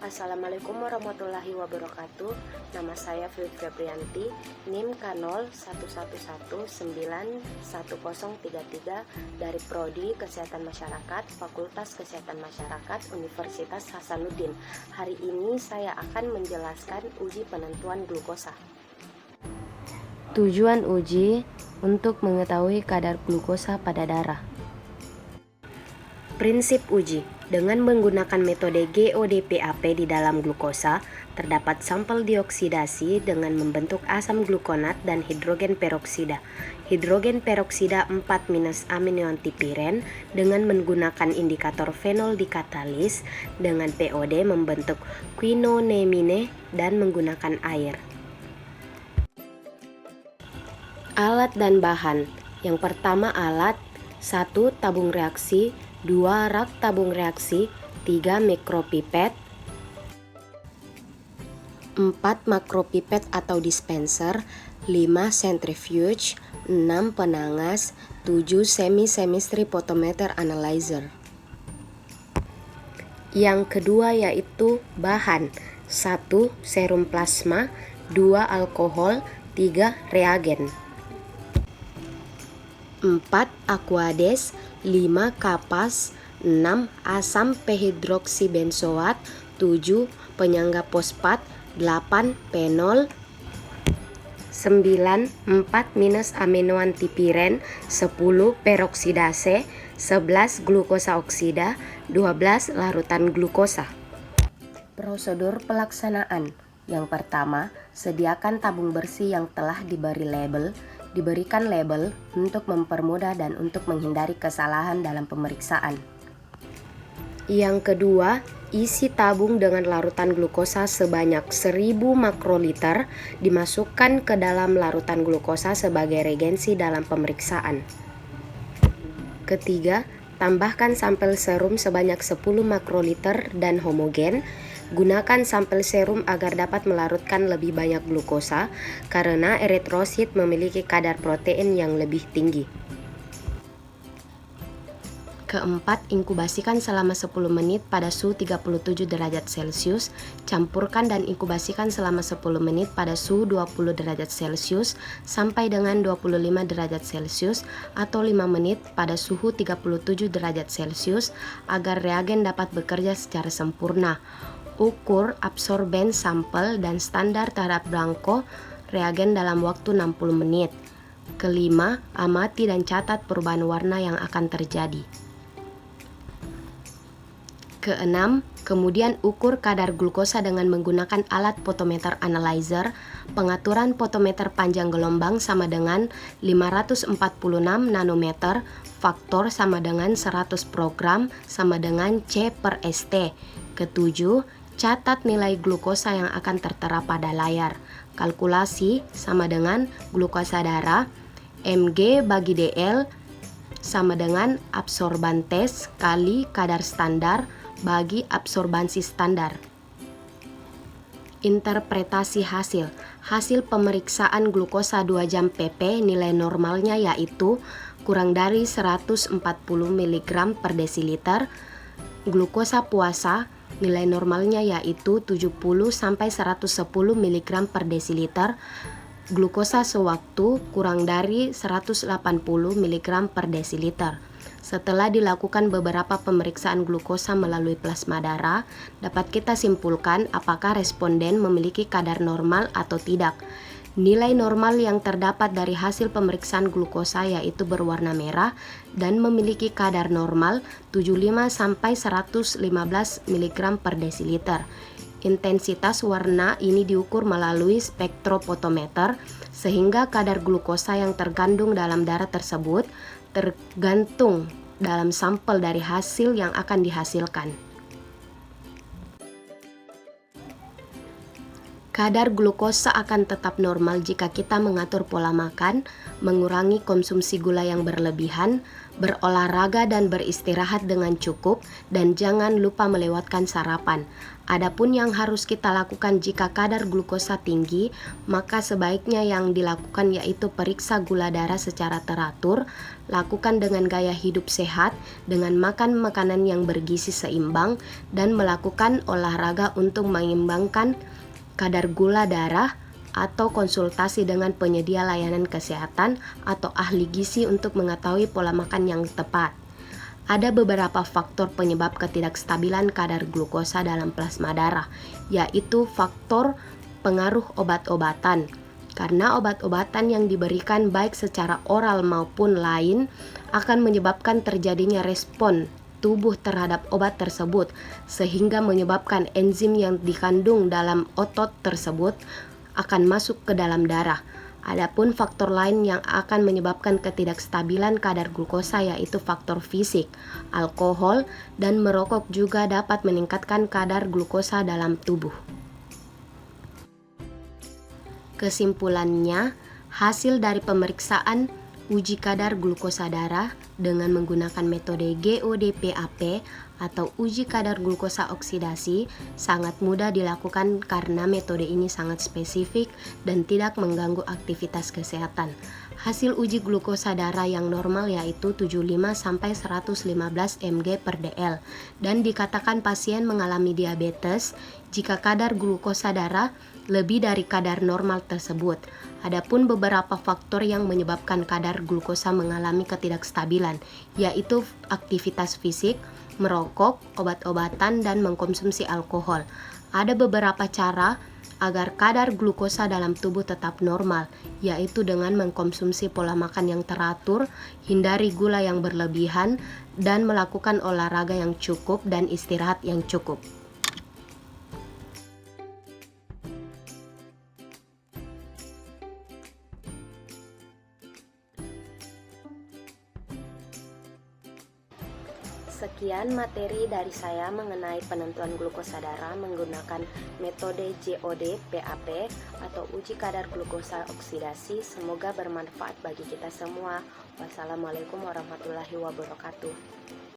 Assalamualaikum warahmatullahi wabarakatuh. Nama saya Vivi Febrianti, NIM K0111911033 dari Prodi Kesehatan Masyarakat, Fakultas Kesehatan Masyarakat, Universitas Hasanuddin. Hari ini saya akan menjelaskan uji penentuan glukosa. Tujuan uji untuk mengetahui kadar glukosa pada darah. Prinsip uji. Dengan menggunakan metode GODPAP di dalam glukosa, terdapat sampel dioksidasi dengan membentuk asam glukonat dan hidrogen peroksida. Hidrogen peroksida 4-aminoantipiren dengan menggunakan indikator fenol dikatalis dengan POD membentuk quinonemine dan menggunakan air. Alat dan bahan. Yang pertama alat, 1 tabung reaksi, 2 rak tabung reaksi, 3 mikropipet, 4 makropipet atau dispenser, 5 centrifuge, 6 penangas, 7 semi-chemistry photometer analyzer. Yang kedua yaitu bahan, 1 serum plasma, 2 alkohol, 3 reagen, 4 aquades, 5 kapas, 6 asam p-hidroksibenzoat, 7 penyangga fosfat, 8 fenol, 9 4-aminoantipiren, 10 peroksidase, 11 glukosa oksida, 12 larutan glukosa. Prosedur pelaksanaan. Yang pertama, sediakan tabung bersih yang telah diberikan label untuk mempermudah dan untuk menghindari kesalahan dalam pemeriksaan. Yang kedua, isi tabung dengan larutan glukosa sebanyak 1000 makroliter dimasukkan ke dalam larutan glukosa sebagai reagensi dalam pemeriksaan. Ketiga, tambahkan sampel serum sebanyak 10 makroliter dan homogen. Gunakan sampel serum agar dapat melarutkan lebih banyak glukosa karena eritrosit memiliki kadar protein yang lebih tinggi. Keempat, inkubasikan selama 10 menit pada suhu 37 derajat Celcius. Campurkan dan inkubasikan selama 10 menit pada suhu 20 derajat Celcius sampai dengan 25 derajat Celcius atau 5 menit pada suhu 37 derajat Celcius agar reagen dapat bekerja secara sempurna. Ukur absorben sampel dan standar terhadap blanko reagen dalam waktu 60 menit. Kelima, amati dan catat perubahan warna yang akan terjadi. Keenam, kemudian ukur kadar glukosa dengan menggunakan alat photometer analyzer. Pengaturan photometer panjang gelombang sama dengan 546 nanometer, faktor sama dengan 100 program sama dengan C/ST. Ketujuh, catat nilai glukosa yang akan tertera pada layar. Kalkulasi sama dengan glukosa darah, Mg bagi dl sama dengan absorbantes kali kadar standar bagi absorbansi standar. Interpretasi hasil. Hasil pemeriksaan glukosa 2 jam PP nilai normalnya yaitu kurang dari 140 mg per desiliter. Glukosa puasa nilai normalnya yaitu 70-110 mg per desiliter. Glukosa sewaktu kurang dari 180 mg per desiliter. Setelah dilakukan beberapa pemeriksaan glukosa melalui plasma darah, dapat kita simpulkan apakah responden memiliki kadar normal atau tidak. Nilai normal yang terdapat dari hasil pemeriksaan glukosa yaitu berwarna merah dan memiliki kadar normal 75-115 mg per desiliter. Intensitas warna ini diukur melalui spektrofotometer sehingga kadar glukosa yang terkandung dalam darah tersebut tergantung dalam sampel dari hasil yang akan dihasilkan. Kadar glukosa akan tetap normal jika kita mengatur pola makan, mengurangi konsumsi gula yang berlebihan, berolahraga dan beristirahat dengan cukup, dan jangan lupa melewatkan sarapan. Adapun yang harus kita lakukan jika kadar glukosa tinggi, maka sebaiknya yang dilakukan yaitu periksa gula darah secara teratur, lakukan dengan gaya hidup sehat, dengan makan makanan yang bergizi seimbang, dan melakukan olahraga untuk mengimbangkan kadar gula darah, atau konsultasi dengan penyedia layanan kesehatan atau ahli gizi untuk mengetahui pola makan yang tepat. Ada beberapa faktor penyebab ketidakstabilan kadar glukosa dalam plasma darah, yaitu faktor pengaruh obat-obatan. Karena obat-obatan yang diberikan baik secara oral maupun lain akan menyebabkan terjadinya respon tubuh terhadap obat tersebut, sehingga menyebabkan enzim yang dikandung dalam otot tersebut akan masuk ke dalam darah. Adapun faktor lain yang akan menyebabkan ketidakstabilan kadar glukosa yaitu faktor fisik. Alkohol dan merokok juga dapat meningkatkan kadar glukosa dalam tubuh. Kesimpulannya, hasil dari pemeriksaan uji kadar glukosa darah dengan menggunakan metode GOD-PAP atau uji kadar glukosa oksidasi sangat mudah dilakukan karena metode ini sangat spesifik dan tidak mengganggu aktivitas kesehatan. Hasil uji glukosa darah yang normal yaitu 75-115 mg per dl dan dikatakan pasien mengalami diabetes jika kadar glukosa darah lebih dari kadar normal tersebut. Adapun beberapa faktor yang menyebabkan kadar glukosa mengalami ketidakstabilan, yaitu aktivitas fisik, merokok, obat-obatan, dan mengkonsumsi alkohol. Ada beberapa cara agar kadar glukosa dalam tubuh tetap normal, yaitu dengan mengkonsumsi pola makan yang teratur, hindari gula yang berlebihan, dan melakukan olahraga yang cukup dan istirahat yang cukup. Sekian materi dari saya mengenai penentuan glukosa darah menggunakan metode GOD-PAP atau uji kadar glukosa oksidasi. Semoga bermanfaat bagi kita semua. Wassalamualaikum warahmatullahi wabarakatuh.